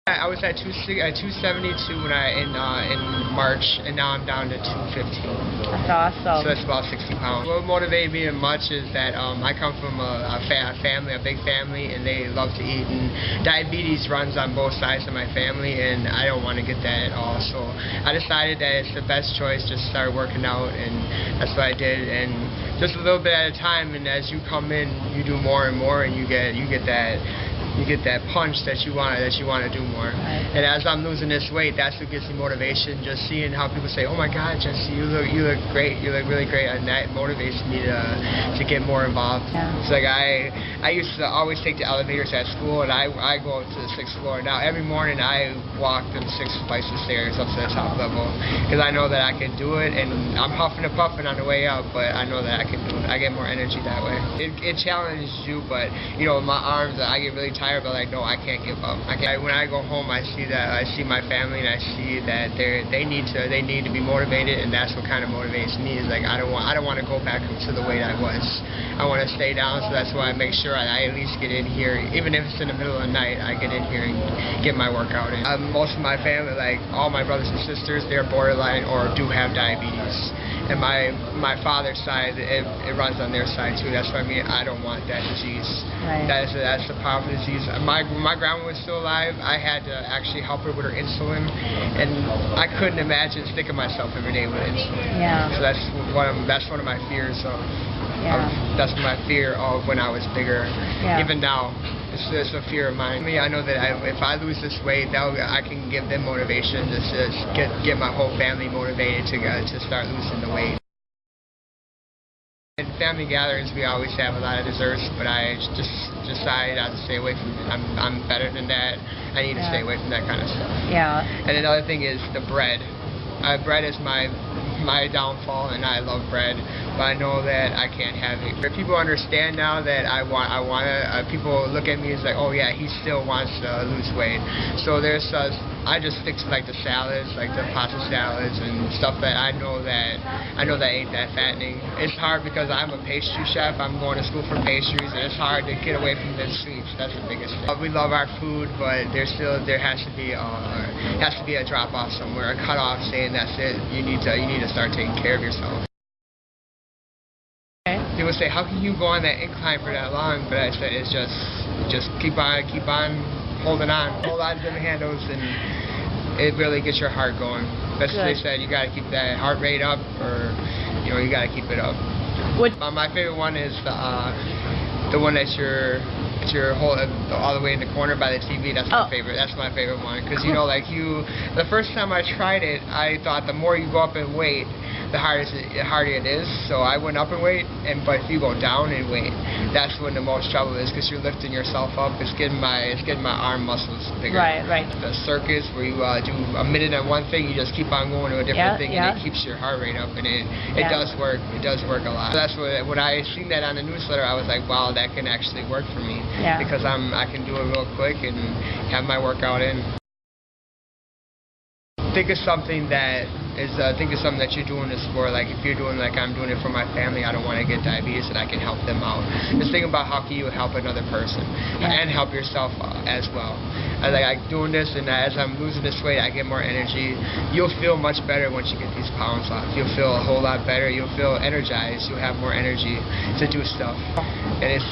I was at 272 when in March, and now I'm down to 215. That's awesome. So that's about 60 pounds. What motivated me the much is that I come from a big family, and they love to eat, and diabetes runs on both sides of my family, and I don't want to get that at all. So I decided that it's the best choice to start working out, and that's what I did. And just a little bit at a time, and as you come in, you do more and more, and you get that punch that you want to do more. Right. And as I'm losing this weight, that's what gives me motivation. Just seeing how people say, "Oh my God, Jessy, you look great. You look really great," and that motivates me to get more involved. Yeah. It's like I used to always take the elevators at school, and I go up to the 6th floor. Now every morning I walk them 6 flights of stairs up to the top level, because I know that I can do it, and I'm huffing and puffing on the way up, but I know that I can do it. I get more energy that way. It challenges you, but you know, my arms, I get really tired, but like, no, I can't give up. When I go home, I see my family, and I see that they need to be motivated, and that's what kind of motivates me. Is like I don't want to go back to the weight I was. I want to stay down, so that's why I make sure I at least get in here, even if it's in the middle of the night. I get in here and get my workout in. Most of my family, like all my brothers and sisters, they're borderline or do have diabetes. And my father's side, it runs on their side too. That's what I mean. I don't want that disease. Right. That's a powerful disease. My grandma was still alive. I had to actually help her with her insulin, and I couldn't imagine sticking myself every day with insulin. Yeah. So that's one of my fears of. That's my fear of when I was bigger. Yeah. Even now, it's a fear of mine. I know that if I lose this weight, I can give them motivation to get my whole family motivated to start losing the weight. In family gatherings, we always have a lot of desserts, but I just decided not to stay away from it. I'm better than that. I need to stay away from that kind of stuff. Yeah. And another thing is the bread. Bread is my downfall, and I love bread, but I know that I can't have it. If people understand now that I want to, people look at me as like, oh yeah, he still wants to lose weight. So I just fix like the salads, like the pasta salads and stuff that I know that ain't that fattening. It's hard because I'm a pastry chef. I'm going to school for pastries, and it's hard to get away from the sweets. That's the biggest thing. We love our food, but there has to be a drop off somewhere, a cut off saying that's it. You need to start taking care of yourself. Okay. People say, how can you go on that incline for that long? But I said, it's just keep on holding on. A whole lot of different handles, and it really gets your heart going. That's what they said. You got to keep that heart rate up, or you got to keep it up. My favorite one is the one that you're all the way in the corner by the TV. That's my favorite. That's my favorite one, because the first time I tried it, I thought the more you go up in weight, the harder it is. So I went up in weight, but if you go down in weight, that's when the most trouble is, because you're lifting yourself up. It's getting my arm muscles bigger. Right. The circus where you do a minute on one thing, you just keep on going to a different thing, and it keeps your heart rate up, and it does work. It does work a lot. So that's when I seen that on the newsletter, I was like, wow, that can actually work for me. Yeah. Because I can do it real quick and have my workout in. Think of something that you're doing this for. Like if you're doing like I'm doing it for my family, I don't want to get diabetes, and I can help them out. Just think about how can you help another person and help yourself as well. I like doing this, and as I'm losing this weight, I get more energy. You'll feel much better once you get these pounds off. You'll feel a whole lot better. You'll feel energized. You'll have more energy to do stuff, and it's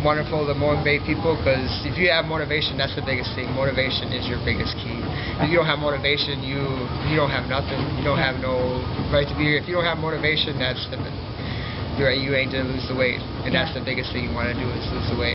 wonderful to motivate people, because if you have motivation, that's the biggest thing. Motivation is your biggest key. If you don't have motivation, you don't have nothing. You don't have no right to be here. If you don't have motivation, you ain't gonna lose the weight, and that's the biggest thing you want to do is lose the weight.